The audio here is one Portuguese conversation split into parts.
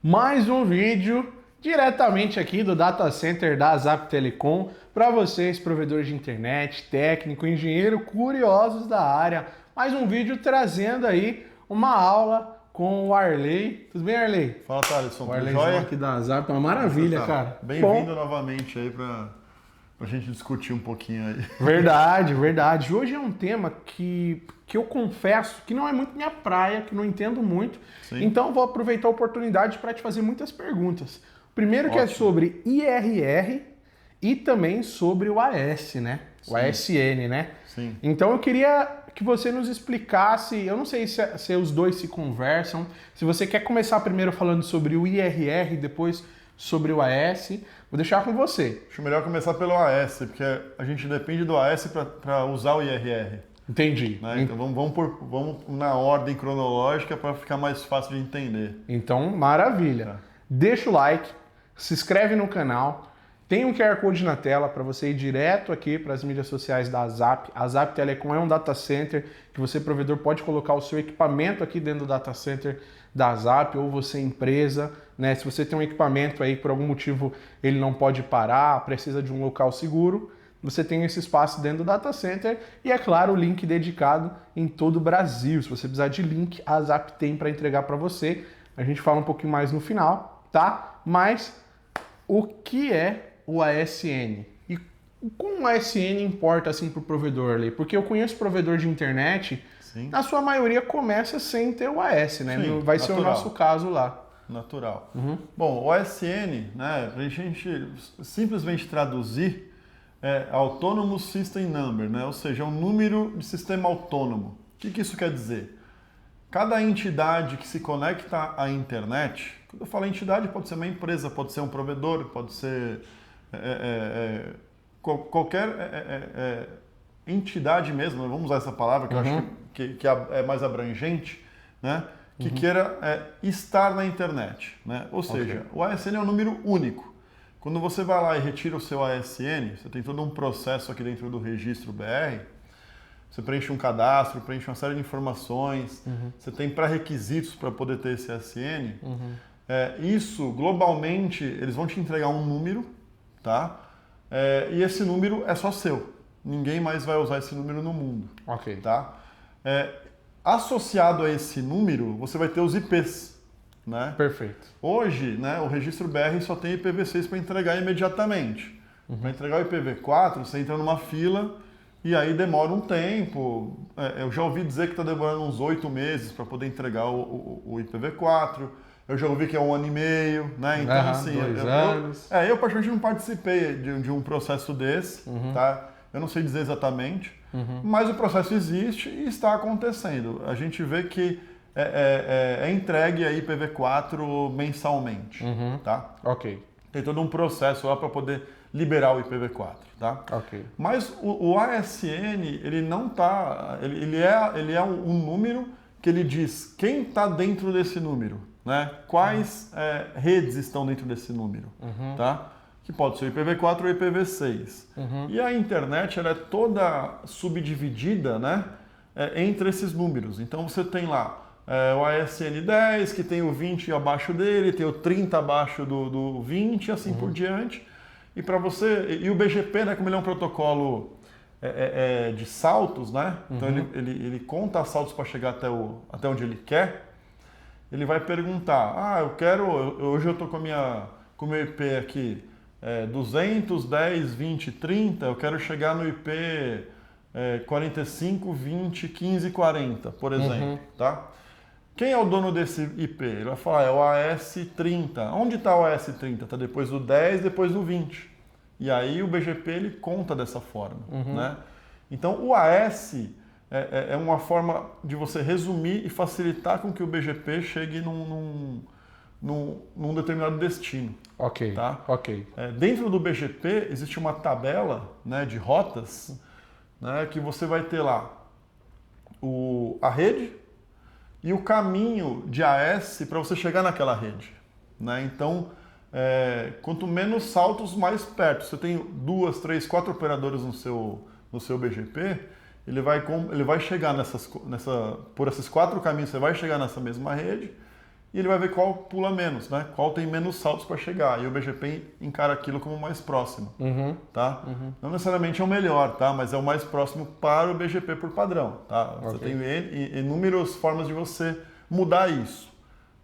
mais um vídeo diretamente aqui do Data Center da Zap Telecom para vocês, provedores de internet, técnico, engenheiro, curiosos da área. Mais um vídeo trazendo aí uma aula com o Arley. Tudo bem, Arley? Fala, Thaleson. O Arleyzão aqui da Zap, uma maravilha, cara. Bem-vindo novamente aí pra gente discutir um pouquinho aí. Verdade, verdade. Hoje é um tema que eu confesso que não é muito minha praia, que não entendo muito. Sim. Então vou aproveitar a oportunidade para te fazer muitas perguntas. Primeiro que é sobre IRR e também sobre o AS, né? O ASN, né? Sim. Então eu queria que você nos explicasse, eu não sei se os dois se conversam, se você quer começar primeiro falando sobre o IRR, depois sobre o AS, vou deixar com você. Acho melhor começar pelo AS, porque a gente depende do AS para usar o IRR. Entendi. Né? Então vamos na ordem cronológica para ficar mais fácil de entender. Então, maravilha. Tá. Deixa o like, se inscreve no canal, tem um QR Code na tela para você ir direto aqui para as mídias sociais da Zap. A Zap Telecom é um data center que você, provedor, pode colocar o seu equipamento aqui dentro do data center da Zap, ou você, empresa, né? Se você tem um equipamento aí, por algum motivo ele não pode parar, precisa de um local seguro, você tem esse espaço dentro do data center e, é claro, o link dedicado em todo o Brasil. Se você precisar de link, a Zap tem para entregar para você. A gente fala um pouquinho mais no final, tá? Mas o que é o ASN? E como o ASN importa assim para o provedor ali? Porque eu conheço provedor de internet, Sim. na sua maioria começa sem ter o AS, né? Sim, Vai ser o nosso caso lá. Natural. Uhum. Bom, o ASN, né, para a gente simplesmente traduzir, é Autonomous System Number, né? Ou seja, é um número de sistema autônomo. O que isso quer dizer? Cada entidade que se conecta à internet, quando eu falo entidade, pode ser uma empresa, pode ser um provedor, pode ser qualquer entidade mesmo, vamos usar essa palavra que eu acho que é mais abrangente, né? Que queira estar na internet, né? Ou seja, o ASN é um número único. Quando você vai lá e retira o seu ASN, você tem todo um processo aqui dentro do registro BR, você preenche um cadastro, preenche uma série de informações, você tem pré-requisitos para poder ter esse ASN. Isso, globalmente, eles vão te entregar um número, tá? E esse número é só seu. Ninguém mais vai usar esse número no mundo. Ok. Tá? Associado a esse número, você vai ter os IPs. Né? Perfeito. Hoje, né, o registro BR só tem IPv6 para entregar imediatamente. Para entregar o IPv4, você entra numa fila e aí demora um tempo. Eu já ouvi dizer que está demorando uns 8 meses para poder entregar o IPv4. Eu já ouvi que é 1 ano e meio. Né? Então, assim, 2 anos. Eu particularmente não participei de um processo desse. Tá? Eu não sei dizer exatamente, mas o processo existe e está acontecendo. A gente vê que é entregue a IPv4 mensalmente, tá? Ok. Tem todo um processo lá para poder liberar o IPv4, tá? Ok. Mas o ASN, ele não tá, ele é um número que ele diz quem está dentro desse número, né? Quais redes estão dentro desse número, tá? Que pode ser o IPv4 ou IPv6. E a internet, ela é toda subdividida, né? Entre esses números. Então você tem lá o ASN 10, que tem o 20 abaixo dele, tem o 30 abaixo do 20 e assim por diante. E para você. E o BGP, né, como ele é um protocolo de saltos, né? Então ele conta saltos para chegar até onde ele quer. Ele vai perguntar: eu quero. Hoje eu estou com o meu IP aqui 200, 10, 20, 30, eu quero chegar no IP 45, 20, 15, 40, por exemplo, tá? Quem é o dono desse IP? Ele vai falar, é o AS30. Onde está o AS30? Está depois do 10, depois do 20. E aí o BGP ele conta dessa forma, né? Então o AS é uma forma de você resumir e facilitar com que o BGP chegue num determinado destino. Ok, tá? ok. Dentro do BGP existe uma tabela, né, de rotas, né, que você vai ter lá a rede e o caminho de AS para você chegar naquela rede. Né? Então, quanto menos saltos, mais perto. Você tem 2, 3, 4 operadores no seu BGP, ele vai chegar por esses 4 caminhos, você vai chegar nessa mesma rede. e ele vai ver qual pula menos, né? Qual tem menos saltos para chegar. E o BGP encara aquilo como mais próximo, tá? Não necessariamente é o melhor, tá? Mas é o mais próximo para o BGP por padrão, tá? Você tem inúmeras formas de você mudar isso,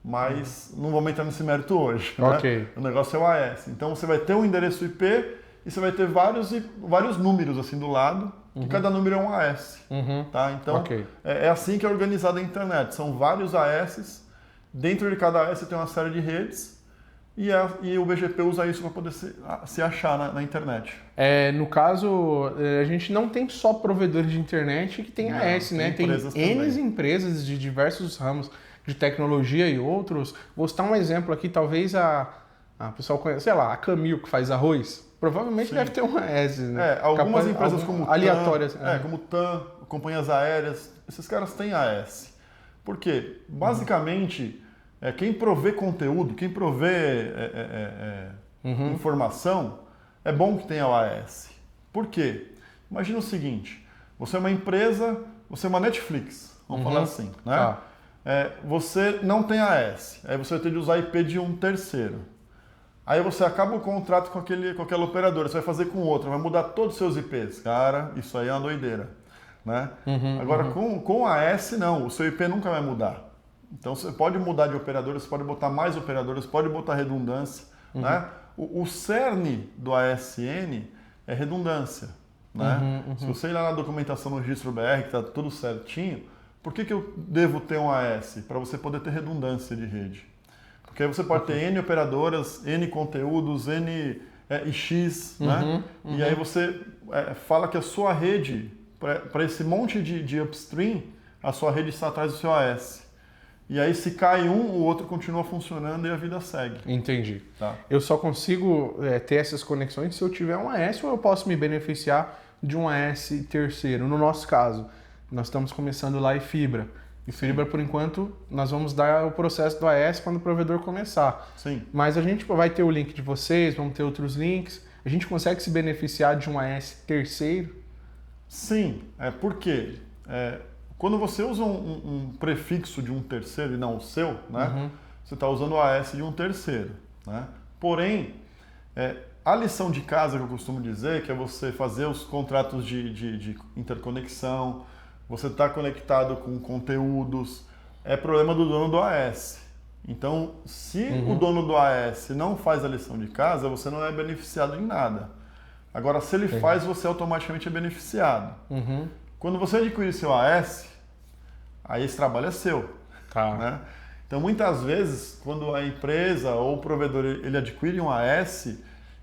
mas não vamos entrar nesse mérito hoje, né? O negócio é o AS. Então você vai ter um endereço IP e você vai ter vários números assim do lado, que cada número é um AS, tá? Então é assim que é organizada a internet. São vários AS. Dentro de cada AS tem uma série de redes e o BGP usa isso para poder se achar na internet. No caso, a gente não tem só provedores de internet que tem AS, né? Tem N empresas de diversos ramos de tecnologia e outros. Vou citar um exemplo aqui, talvez a pessoal conhece, sei lá, a Camil que faz arroz. Provavelmente deve ter um AS, né? Algumas empresas como aleatórias. Como TAM, companhias aéreas, esses caras têm AS. Por quê? Basicamente, quem provê conteúdo, quem provê informação, é bom que tenha o AS. Por quê? Imagina o seguinte, você é uma empresa, você é uma Netflix, vamos falar assim, né? Você não tem AS, aí você vai ter de usar IP de um terceiro. Aí você acaba o contrato com aquela operadora, você vai fazer com outra, vai mudar todos os seus IPs. Cara, isso aí é uma doideira. Né? Agora, com a AS, não, o seu IP nunca vai mudar. Então, você pode mudar de operadora, você pode botar mais operadoras, pode botar redundância. Né? O cerne do ASN é redundância. Né? Se você ir lá na documentação no registro BR, que está tudo certinho, por que eu devo ter um AS? Para você poder ter redundância de rede. Porque aí você pode ter N operadoras, N conteúdos, N X, né? E aí você fala que a sua rede, para esse monte de upstream, a sua rede está atrás do seu AS. E aí se cai um, o outro continua funcionando e a vida segue. Entendi. Tá. Eu só consigo ter essas conexões se eu tiver um AS ou eu posso me beneficiar de um AS terceiro. No nosso caso, nós estamos começando lá em fibra. E fibra, por enquanto, nós vamos dar o processo do AS quando o provedor começar. Sim. Mas a gente vai ter o link de vocês, vamos ter outros links. A gente consegue se beneficiar de um AS terceiro? Sim. Por quê? Quando você usa um prefixo de um terceiro e não o seu, né? Você está usando o AS de um terceiro. Né? Porém, a lição de casa que eu costumo dizer, que é você fazer os contratos de interconexão, você está conectado com conteúdos, é problema do dono do AS. Então, se o dono do AS não faz a lição de casa, você não é beneficiado em nada. Agora, se ele faz, você automaticamente é beneficiado. Quando você adquirir seu AS, aí esse trabalho é seu. Tá. Né? Então, muitas vezes, quando a empresa ou o provedor ele adquire um AS,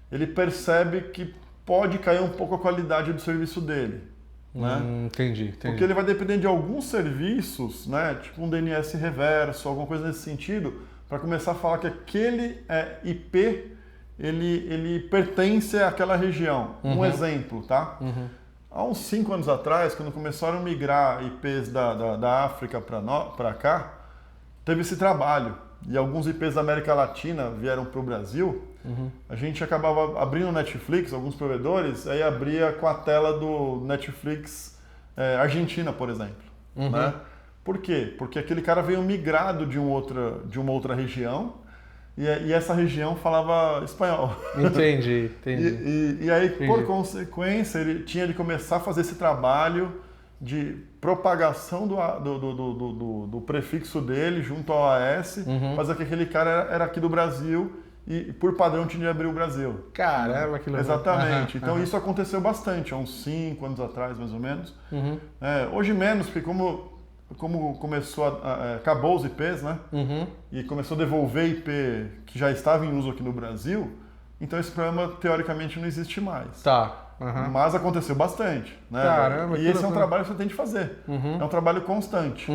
ele percebe que pode cair um pouco a qualidade do serviço dele. Né? Entendi. Porque ele vai depender de alguns serviços, né? Tipo um DNS reverso, alguma coisa nesse sentido, para começar a falar que aquele IP ele pertence àquela região. Um exemplo, tá? Há uns 5 anos atrás, quando começaram a migrar IPs da África para cá, teve esse trabalho. E alguns IPs da América Latina vieram para o Brasil. A gente acabava abrindo o Netflix, alguns provedores, aí abria com a tela do Netflix Argentina, por exemplo. Né? Por quê? Porque aquele cara veio migrado de uma outra região e essa região falava espanhol. Entendi. E aí, por consequência, ele tinha de começar a fazer esse trabalho de propagação do prefixo dele junto ao AS, mas aquele cara era aqui do Brasil e por padrão tinha de abrir o Brasil. Caramba, que legal. Exatamente. Então isso aconteceu bastante, há uns 5 anos atrás, mais ou menos. Hoje menos, porque como começou acabou os IPs, né? E começou a devolver IP que já estava em uso aqui no Brasil, então esse problema teoricamente não existe mais. Tá. Mas aconteceu bastante. Né? Caramba, e esse é um trabalho que você tem de fazer. É um trabalho constante.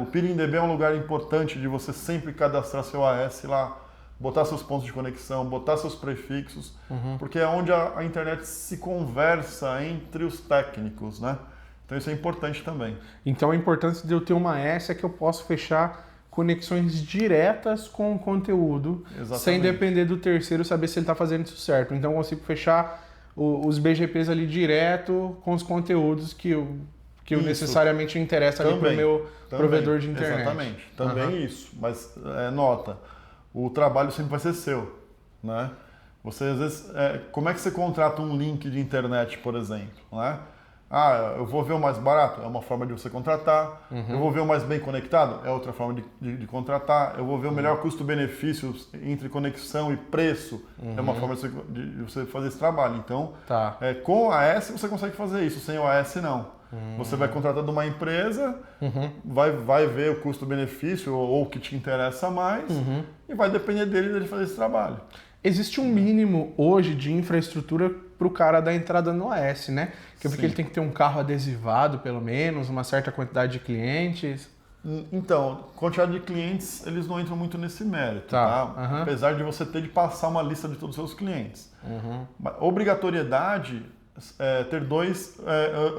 O PeeringDB é um lugar importante de você sempre cadastrar seu AS lá, botar seus pontos de conexão, botar seus prefixos, porque é onde a internet se conversa entre os técnicos, né? Então isso é importante também. Então a importância de eu ter uma AS é que eu posso fechar conexões diretas com o conteúdo, sem depender do terceiro saber se ele está fazendo isso certo. Então eu consigo fechar os BGPs ali direto com os conteúdos que que necessariamente interessa ali para o meu provedor de internet. Exatamente, também isso. Mas nota, o trabalho sempre vai ser seu, né? Você às vezes, como é que você contrata um link de internet, por exemplo, né? Eu vou ver o mais barato, é uma forma de você contratar. Eu vou ver o mais bem conectado, é outra forma de contratar. Eu vou ver o melhor custo-benefício entre conexão e preço, é uma forma de você fazer esse trabalho. Então, com o AS você consegue fazer isso, sem o AS não. Você vai contratar de uma empresa, vai ver o custo-benefício ou o que te interessa mais e vai depender dele fazer esse trabalho. Existe um mínimo hoje de infraestrutura para o cara dar entrada no AS, né? Porque ele tem que ter um carro adesivado, pelo menos, uma certa quantidade de clientes. Então, quantidade de clientes, eles não entram muito nesse mérito, tá? Apesar de você ter de passar uma lista de todos os seus clientes. Obrigatoriedade é ter 2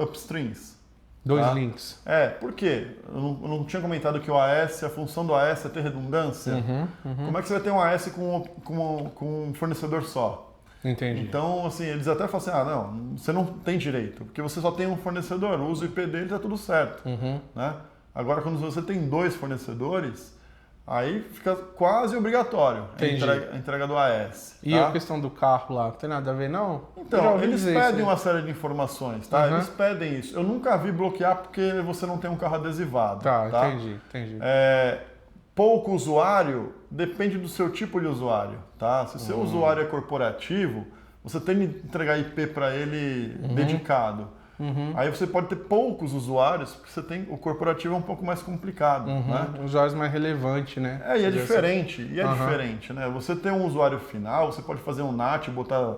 upstreams. 2 links. Por quê? Eu não tinha comentado que o AS, a função do AS é ter redundância. Como é que você vai ter um AS com um fornecedor só? Entendi. Então, assim, eles até falam assim, não, você não tem direito, porque você só tem um fornecedor, usa o IP dele e tá tudo certo. Né? Agora, quando você tem 2 fornecedores, aí fica quase obrigatório a entrega do AS. E a questão do carro lá, não tem nada a ver, não? Então, eles pedem uma série de informações, tá? Eles pedem isso. Eu nunca vi bloquear porque você não tem um carro adesivado. Tá? Entendi. Pouco usuário depende do seu tipo de usuário, tá? Se o seu usuário é corporativo, você tem que entregar IP para ele dedicado. Aí você pode ter poucos usuários, porque o corporativo é um pouco mais complicado, né? Usuários mais relevantes, né? E é diferente, diferente, né? Você tem um usuário final, você pode fazer um NAT, botar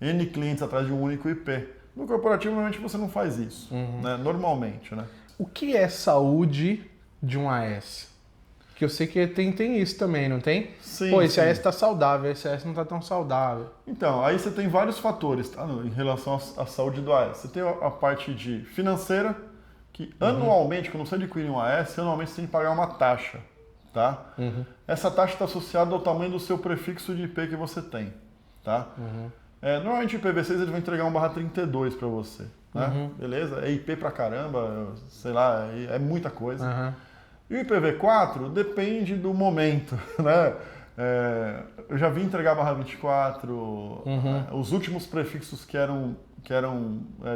N clientes atrás de um único IP. No corporativo, normalmente você não faz isso, né? Normalmente, né? O que é saúde de um AS? Que eu sei que tem isso também, não tem? Sim. Pô, esse AS está saudável, esse AS não está tão saudável. Então, aí você tem vários fatores, tá? Em relação à saúde do AS. Você tem a parte de financeira, que anualmente, quando você adquire um AS, anualmente você tem que pagar uma taxa, tá? Essa taxa está associada ao tamanho do seu prefixo de IP que você tem, tá? Normalmente o IPv6 ele vai entregar um /32 para você, né? Beleza? É IP pra caramba, sei lá, é muita coisa. E o IPv4 depende do momento, né? Eu já vi entregar /24, os últimos prefixos que eram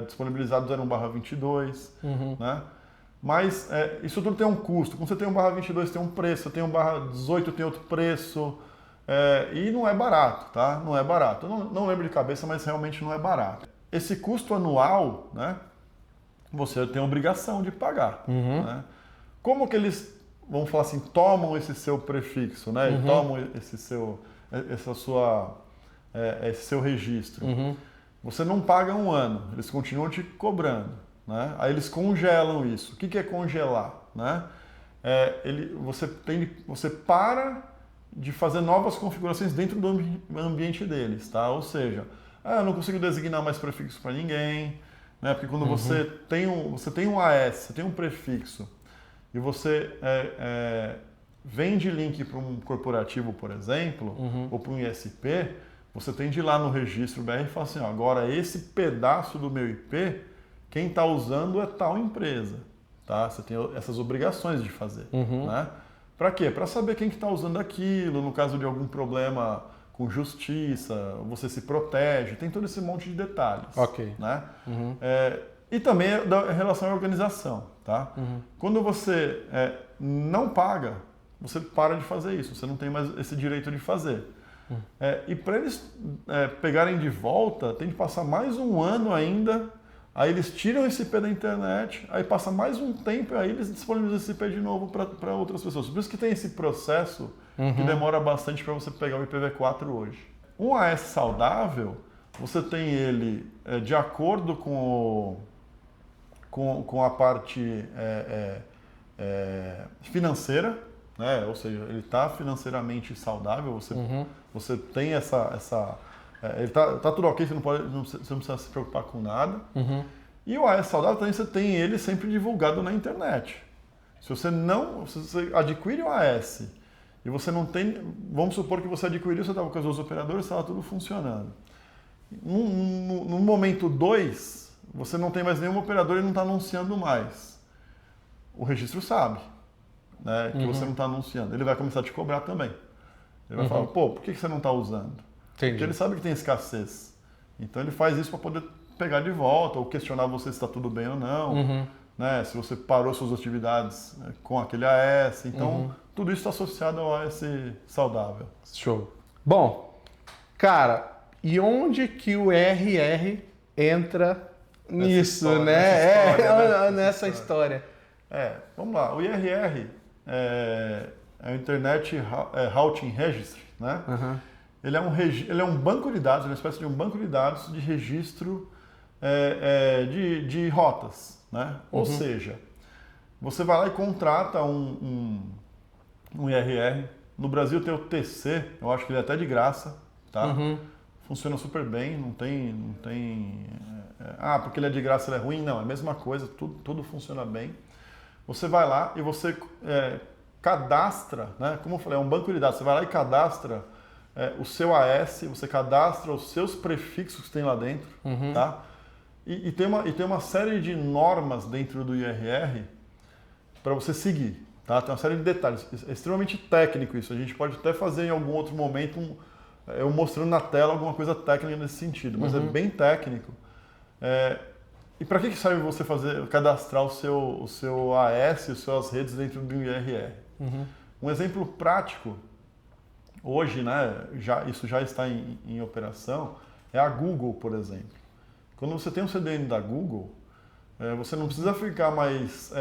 disponibilizados eram /22, né? Mas isso tudo tem um custo. Quando você tem um /22 tem um preço, você tem um /18 tem outro preço, e não é barato, tá? Não é barato. Eu não lembro de cabeça, mas realmente não é barato. Esse custo anual, né? Você tem a obrigação de pagar, né? Como que eles, vamos falar assim, tomam esse seu prefixo, né? E tomam esse seu registro. Você não paga um ano, eles continuam te cobrando, né? Aí eles congelam isso. O que é congelar, né? Você para de fazer novas configurações dentro do ambiente deles, tá? Ou seja, eu não consigo designar mais prefixo para ninguém, né? Porque quando você tem um AS, você tem um prefixo, e você vende link para um corporativo, por exemplo, ou para um ISP, você tem de ir lá no registro BR e falar assim, agora esse pedaço do meu IP, quem está usando é tal empresa. Tá? Você tem essas obrigações de fazer. Né? Para quê? Para saber quem que está usando aquilo, no caso de algum problema com justiça, você se protege, tem todo esse monte de detalhes. Né? E também em relação à organização. Tá? Quando você não paga, você para de fazer isso, você não tem mais esse direito de fazer. E para eles pegarem de volta, tem que passar mais um ano ainda, aí eles tiram esse IP da internet, aí passa mais um tempo, aí eles disponibilizam esse IP de novo para outras pessoas. Por isso que tem esse processo que demora bastante para você pegar o IPv4 hoje. Um AS saudável, você tem ele de acordo com a parte financeira, né? Ou seja, ele está financeiramente saudável, você tem ele tá tudo ok, você não precisa se preocupar com nada. E o AS saudável também você tem ele sempre divulgado na internet. Se você adquire o AS e você não tem, vamos supor que você adquiriu, você estava com as duas operadoras, estava tudo funcionando. No momento 2, você não tem mais nenhum operador e não está anunciando mais. O registro sabe, né, que você não está anunciando. Ele vai começar a te cobrar também. Ele vai falar, pô, por que você não está usando? Entendi. Porque ele sabe que tem escassez. Então ele faz isso para poder pegar de volta ou questionar você se está tudo bem ou não, né? Se você parou suas atividades com aquele AS. Então tudo isso está associado ao AS saudável. Show. Bom, cara, e onde que o RR entra nisso, história, nessa história? Vamos lá. O IRR é o Internet Routing Registry, né? Ele é um banco de dados, uma espécie de um banco de dados de registro de rotas, né? Ou seja, você vai lá e contrata um IRR. No Brasil tem o TC, eu acho que ele é até de graça, tá? Funciona super bem, não tem porque ele é de graça, ele é ruim. Não, é a mesma coisa, tudo funciona bem. Você vai lá e você cadastra, né? Como eu falei, é um banco de dados. Você vai lá e cadastra o seu AS, você cadastra os seus prefixos que tem lá dentro, tá? E tem uma série de normas dentro do IRR para você seguir, tá? Tem uma série de detalhes. É extremamente técnico isso. A gente pode até fazer em algum outro momento eu mostrando na tela alguma coisa técnica nesse sentido, mas é bem técnico. E para que serve você cadastrar o seu AS, as suas redes dentro do IRR? Um exemplo prático, hoje, né, isso já está em operação, é a Google, por exemplo. Quando você tem um CDN da Google, você não precisa ficar mais...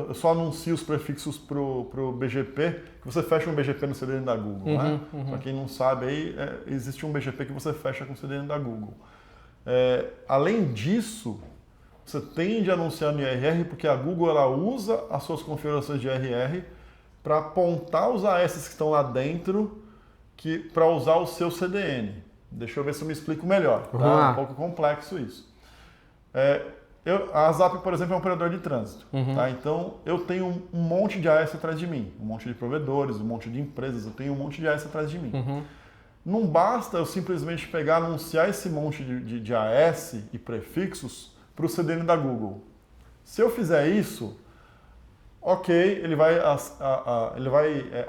eu só anuncio os prefixos para o BGP, que você fecha um BGP no CDN da Google, né? Para quem não sabe, aí existe um BGP que você fecha com o CDN da Google. Além disso, você tem de anunciar no IRR, porque a Google ela usa as suas configurações de IRR para apontar os AS que estão lá dentro para usar o seu CDN. Deixa eu ver se eu me explico melhor. Tá? É um pouco complexo isso. A Zap, por exemplo, é um operador de trânsito. Tá? Então, eu tenho um monte de AS atrás de mim. Um monte de provedores, um monte de empresas. Eu tenho um monte de AS atrás de mim. Não basta eu simplesmente anunciar esse monte de AS e prefixos para o CDN da Google. Se eu fizer isso, ok, ele vai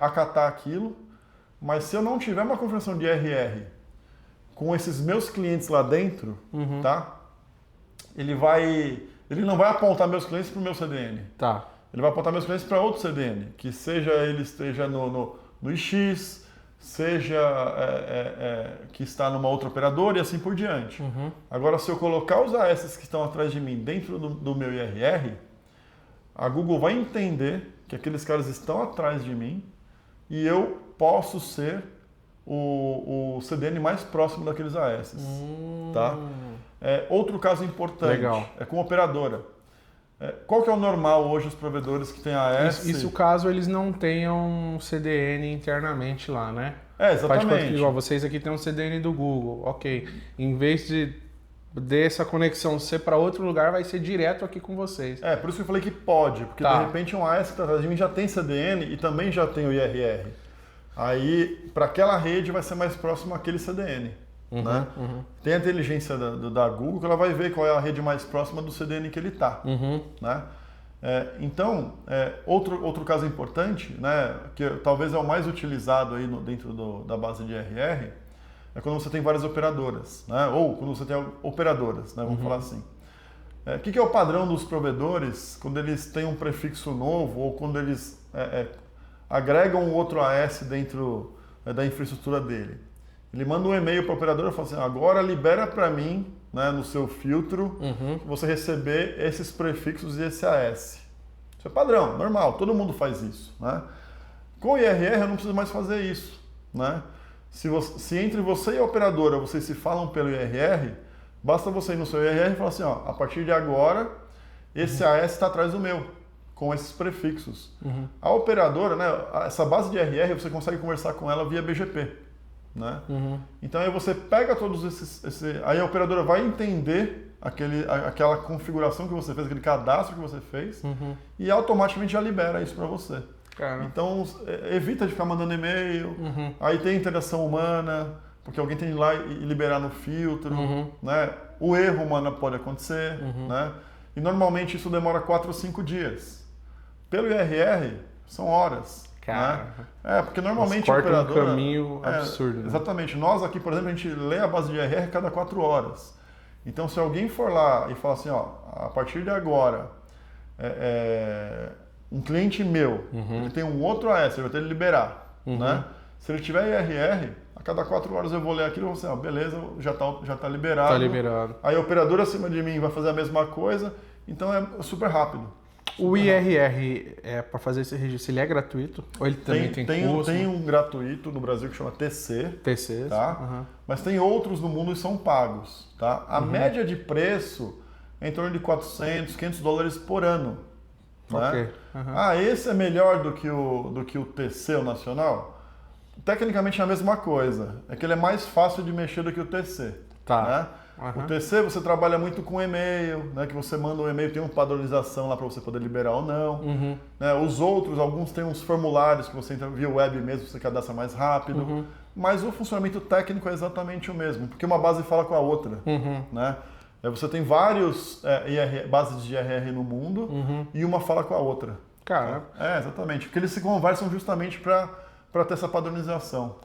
acatar aquilo, mas se eu não tiver uma configuração de IRR com esses meus clientes lá dentro, tá? Ele não vai apontar meus clientes para o meu CDN. Tá. Ele vai apontar meus clientes para outro CDN, que seja ele esteja no IX, seja que está numa outra operadora e assim por diante. Agora, se eu colocar os AS que estão atrás de mim dentro do meu IRR, a Google vai entender que aqueles caras estão atrás de mim e eu posso ser o CDN mais próximo daqueles AS. Tá? Outro caso importante é com operadora. Qual que é o normal hoje os provedores que têm AS? Isso caso eles não tenham CDN internamente lá, né? Exatamente. Igual vocês aqui têm um CDN do Google, ok. Em vez dessa conexão ser para outro lugar, vai ser direto aqui com vocês. Por isso que eu falei que pode, porque de repente um AS que está atrás de mim já tem CDN e também já tem o IRR. Aí, para aquela rede, vai ser mais próximo àquele CDN. Né? Tem a inteligência da Google que ela vai ver qual é a rede mais próxima do CDN que ele está. Né? Então, outro caso importante, né, que talvez é o mais utilizado aí dentro da base de IRR, é quando você tem várias operadoras, né? Ou quando você tem operadoras, né? Vamos falar assim. O que é o padrão dos provedores quando eles têm um prefixo novo ou quando eles agregam um outro AS dentro da infraestrutura dele? Ele manda um e-mail para a operadora e fala assim, agora libera para mim, né, no seu filtro, você receber esses prefixos e esse AS. Isso é padrão, normal, todo mundo faz isso. Né? Com o IRR eu não preciso mais fazer isso. Né? Se entre você e a operadora vocês se falam pelo IRR, basta você ir no seu IRR e falar assim, a partir de agora, esse AS está atrás do meu, com esses prefixos. A operadora, né, essa base de IRR, você consegue conversar com ela via BGP. Né? Então aí você pega todos aí a operadora vai entender aquela configuração que você fez, aquele cadastro que você fez e automaticamente já libera isso para você. Então evita de ficar mandando e-mail, aí tem interação humana, porque alguém tem que ir lá e liberar no filtro, né? O erro humano pode acontecer, né? E normalmente isso demora 4 ou 5 dias. Pelo IRR, são horas. Cara, né? Porque normalmente corta a operadora... um caminho absurdo. Né? Exatamente. Nós aqui, por exemplo, a gente lê a base de IRR cada 4 horas. Então, se alguém for lá e falar assim, ó, a partir de agora, um cliente meu, ele tem um outro AS, ele vai ter que liberar, né? Se ele tiver IRR, a cada 4 horas eu vou ler aquilo e vou assim, ó, beleza, já tá liberado. Tá liberado. Aí a operadora acima de mim vai fazer a mesma coisa, então é super rápido. O IRR, para fazer esse registro, ele é gratuito? Ou ele também tem custo? Tem um gratuito no Brasil que chama TC. TC, tá? Mas tem outros no mundo que são pagos. Tá? A média de preço é em torno de 400, 500 dólares por ano. Né? Esse é melhor do que o TC, o nacional? Tecnicamente é a mesma coisa. É que ele é mais fácil de mexer do que o TC. Tá. Né? O TC você trabalha muito com e-mail, né? Que você manda um e-mail, tem uma padronização lá para você poder liberar ou não. Né? Os outros, alguns têm uns formulários que você entra via web mesmo, você cadastra mais rápido. Mas o funcionamento técnico é exatamente o mesmo, porque uma base fala com a outra. Né? Você tem vários bases de IRR no mundo e uma fala com a outra. Cara. Exatamente, porque eles se conversam justamente para ter essa padronização.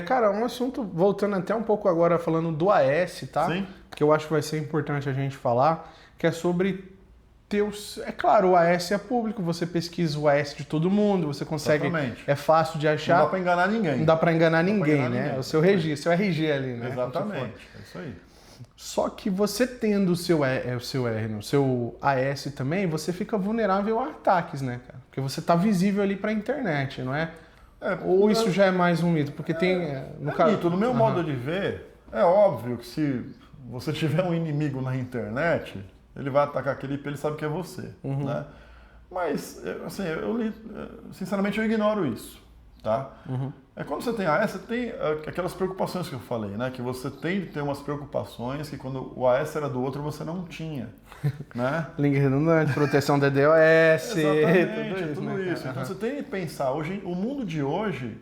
Cara, um assunto, voltando até um pouco agora, falando do AS, tá? Sim. Que eu acho que vai ser importante a gente falar, que é sobre é claro, o AS é público, você pesquisa o AS de todo mundo, você consegue, exatamente. É fácil de achar. Não dá para enganar ninguém. Não dá para enganar ninguém, né? O seu registro, seu RG ali, né? Exatamente, é isso aí. Só que você tendo o seu AS também, você fica vulnerável a ataques, né, cara? Porque você tá visível ali para a internet, não é? Ou isso já é mais um mito? Porque tem... mito. No meu modo de ver, é óbvio que se você tiver um inimigo na internet, ele vai atacar aquele IP, ele sabe que é você. Né? Mas, assim, sinceramente, eu ignoro isso. Tá? Quando você tem AS, você tem aquelas preocupações que eu falei, né? Que você tem de ter umas preocupações que quando o AS era do outro, você não tinha. Né? Link redundante, proteção DDoS, exatamente, tudo né? isso. Então você tem que pensar, o mundo de hoje,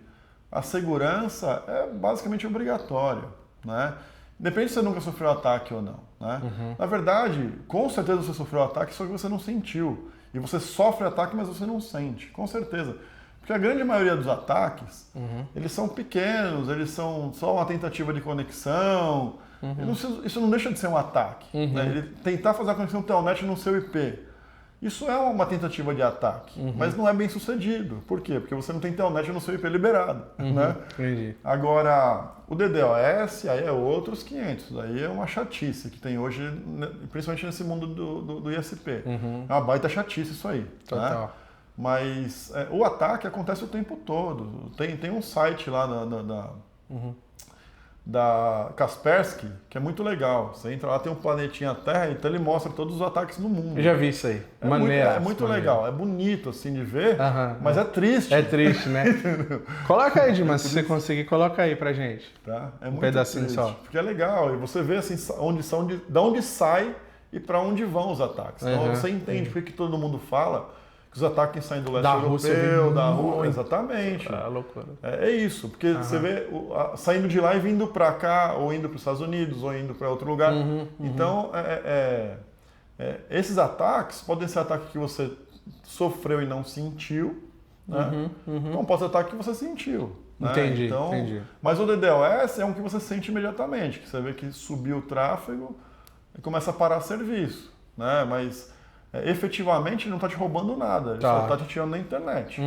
a segurança é basicamente obrigatória. Né? Depende se você nunca sofreu ataque ou não. Né? Na verdade, com certeza você sofreu ataque, só que você não sentiu. E você sofre ataque, mas você não sente, com certeza. Porque a grande maioria dos ataques, eles são pequenos, eles são só uma tentativa de conexão. Isso não deixa de ser um ataque. Né? Ele tentar fazer a conexão telnet no seu IP. Isso é uma tentativa de ataque, mas não é bem sucedido. Por quê? Porque você não tem telnet no seu IP liberado. Né? Entendi. Agora, o DDoS aí é outros 500. Aí é uma chatice que tem hoje, principalmente nesse mundo do ISP. É uma baita chatice isso aí. Total. Né? Mas o ataque acontece o tempo todo. Tem um site lá da Kaspersky que é muito legal. Você entra lá, tem um planetinha Terra, então ele mostra todos os ataques no mundo. Eu já vi isso aí. É muito legal. É bonito assim de ver, mas é triste. É triste, né? Coloca aí, Dimas, se você conseguir, coloca aí pra gente. Tá? É muito pedacinho triste, só. porque é legal. E você vê assim, da onde sai e para onde vão os ataques. Então você entende porque que todo mundo fala que os ataques saem do leste europeu, da Rússia. Exatamente. Loucura. É isso, porque você vê saindo de lá e vindo para cá, ou indo para os Estados Unidos, ou indo para outro lugar. Então, esses ataques podem ser ataques que você sofreu e não sentiu, né? Então pode ser ataque que você sentiu. Né? Entendi. Mas o DDoS é um que você sente imediatamente, que você vê que subiu o tráfego e começa a parar serviço. Né? Mas efetivamente não está te roubando nada, ele só está te tirando da internet.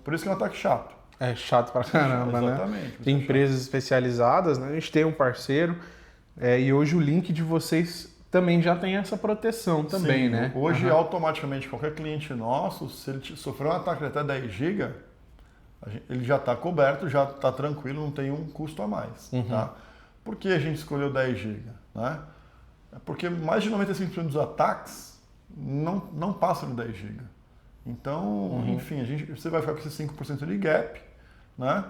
Por isso que é um ataque chato. É chato pra caramba, exatamente, né? Tem empresas especializadas, né? A gente tem um parceiro e hoje o link de vocês também já tem essa proteção também, Sim, né? Hoje, automaticamente, qualquer cliente nosso, se ele sofrer um ataque de até 10 GB, ele já está coberto, já está tranquilo, não tem um custo a mais. Tá? Por que a gente escolheu 10 GB? Né? Porque mais de 95% dos ataques não passam de 10 GB. Então, enfim, você vai ficar com esses 5% de gap, né?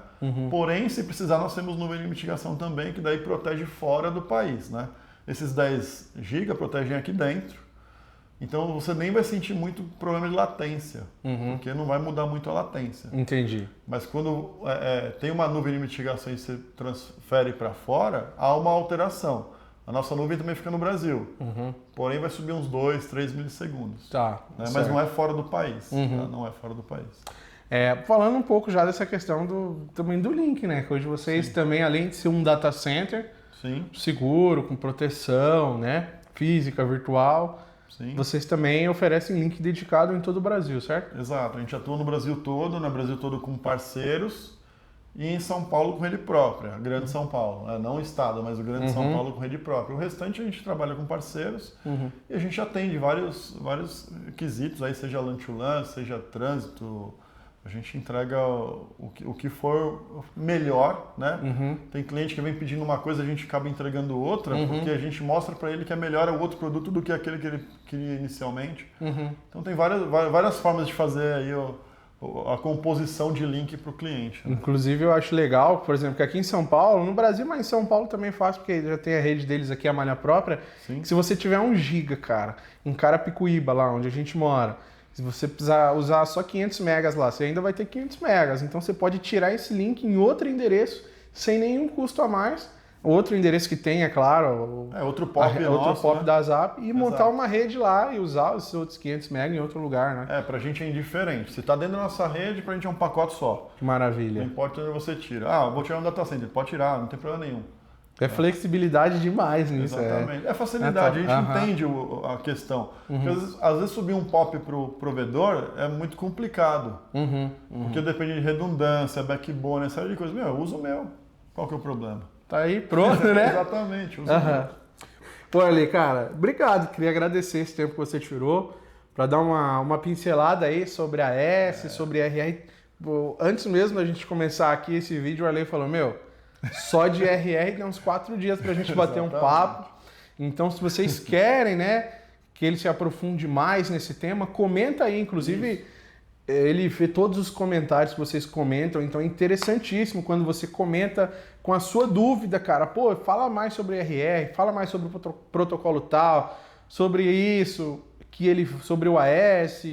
Porém, se precisar, nós temos nuvem de mitigação também, que daí protege fora do país, né? Esses 10 GB protegem aqui dentro, Então você nem vai sentir muito problema de latência, porque não vai mudar muito a latência. Entendi. Mas quando tem uma nuvem de mitigação e você transfere para fora, há uma alteração. A nossa nuvem também fica no Brasil, porém vai subir uns 2, 3 milissegundos. Tá, né? Mas não é fora do país. Tá? Não é fora do país. Falando um pouco já dessa questão também do link, né? Que hoje vocês também, além de ser um data center, seguro, com proteção, né? Física, virtual, vocês também oferecem link dedicado em todo o Brasil, certo? Exato. A gente atua no Brasil todo, com parceiros e em São Paulo com rede própria, Grande São Paulo. Né? Não o estado, mas o Grande São Paulo com rede própria. O restante a gente trabalha com parceiros e a gente atende vários quesitos, aí, seja LAN to LAN, seja trânsito. A gente entrega o que for melhor, né? Tem cliente que vem pedindo uma coisa, a gente acaba entregando outra, porque a gente mostra para ele que é melhor o outro produto do que aquele que ele queria inicialmente. Então tem várias formas de fazer aí a composição de link para o cliente. Né? Inclusive eu acho legal, por exemplo, que aqui em São Paulo, no Brasil, mas em São Paulo também é fácil, porque já tem a rede deles aqui, a malha própria, que se você tiver 1 giga, cara, em Carapicuíba, lá onde a gente mora, se você precisar usar só 500 megas lá, você ainda vai ter 500 megas. Então você pode tirar esse link em outro endereço sem nenhum custo a mais. Outro endereço que tem, é claro, outro POP, da Zap, e montar uma rede lá e usar os outros 500 megas em outro lugar, né? Pra gente é indiferente. Se tá dentro da nossa rede, pra gente é um pacote só. Que maravilha. Não importa onde você tira. Vou tirar um data center. Pode tirar, não tem problema nenhum. É flexibilidade demais nisso. Exatamente. É facilidade, a gente entende a questão. Porque às vezes subir um POP para o provedor é muito complicado. Porque depende de redundância, backbone, essa série de coisas. Eu uso o meu. Qual que é o problema? Tá aí, pronto, né? Exatamente, uso o meu. Pô, Ale, cara, obrigado. Queria agradecer esse tempo que você tirou para dar uma pincelada aí sobre a S, sobre RR. Antes mesmo da gente começar aqui esse vídeo, o Ale falou, só de RR tem uns 4 dias pra gente bater um papo. Então, se vocês querem, né, que ele se aprofunde mais nesse tema, comenta aí. Inclusive, ele vê todos os comentários que vocês comentam. Então, é interessantíssimo quando você comenta com a sua dúvida, cara. Pô, fala mais sobre RR, fala mais sobre o protocolo tal, sobre isso, sobre o AS.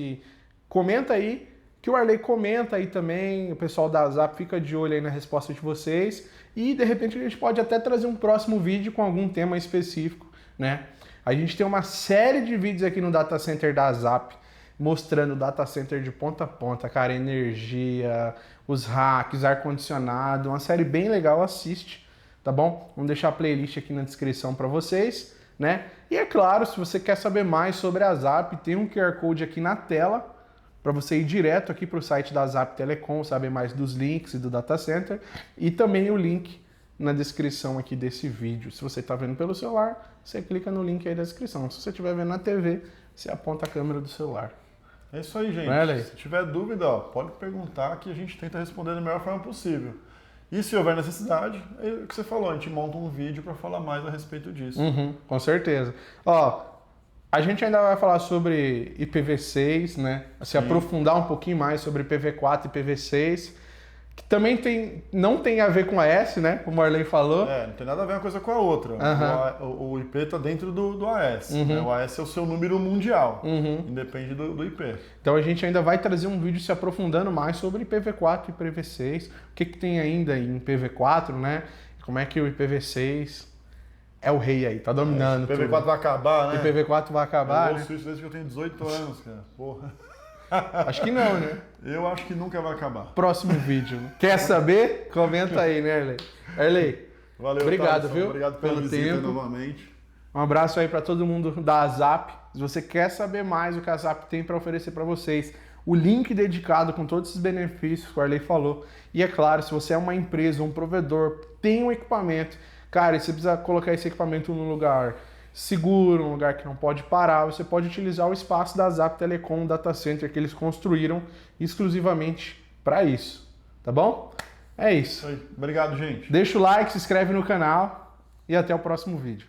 Comenta aí, que o Arley comenta aí também. O pessoal da Zap fica de olho aí na resposta de vocês. E, de repente, a gente pode até trazer um próximo vídeo com algum tema específico, né? A gente tem uma série de vídeos aqui no Data Center da Zap, mostrando o Data Center de ponta a ponta, cara, energia, os racks, ar-condicionado, uma série bem legal, assiste, tá bom? Vamos deixar a playlist aqui na descrição para vocês, né? E, é claro, se você quer saber mais sobre a Zap, tem um QR Code aqui na tela, para você ir direto aqui para o site da Zap Telecom, saber mais dos links e do Data Center, e também o link na descrição aqui desse vídeo. Se você está vendo pelo celular, você clica no link aí da descrição. Se você estiver vendo na TV, você aponta a câmera do celular. É isso aí, gente. Se tiver dúvida, pode perguntar que a gente tenta responder da melhor forma possível. E se houver necessidade, é o que você falou, a gente monta um vídeo para falar mais a respeito disso. Com certeza. A gente ainda vai falar sobre IPv6, né? Se aprofundar um pouquinho mais sobre IPv4 e IPv6, que também não tem a ver com a AS, né? Como o Arley falou. Não tem nada a ver uma coisa com a outra. O IP está dentro do AS. Né? O AS é o seu número mundial, independe do IP. Então a gente ainda vai trazer um vídeo se aprofundando mais sobre IPv4 e IPv6, o que tem ainda em IPv4, né? Como é que o IPv6... é o rei aí, tá dominando. O IPv4 vai acabar, né? O IPv4 vai acabar, eu ouço isso desde que eu tenho 18 anos, cara. Porra. Acho que não, né? Eu acho que nunca vai acabar. Próximo vídeo. Quer saber? Comenta aí, né, Arley? Arley, valeu, obrigado, viu? Obrigado pelo visita novamente. Um abraço aí para todo mundo da Zap. Se você quer saber mais o que a Zap tem para oferecer para vocês, o link dedicado com todos esses benefícios que o Arley falou. E é claro, se você é uma empresa, um provedor, tem um equipamento, cara, e você precisa colocar esse equipamento num lugar seguro, um lugar que não pode parar, você pode utilizar o espaço da Zap Telecom Data Center que eles construíram exclusivamente para isso, tá bom? É isso. Obrigado, gente. Deixa o like, se inscreve no canal e até o próximo vídeo.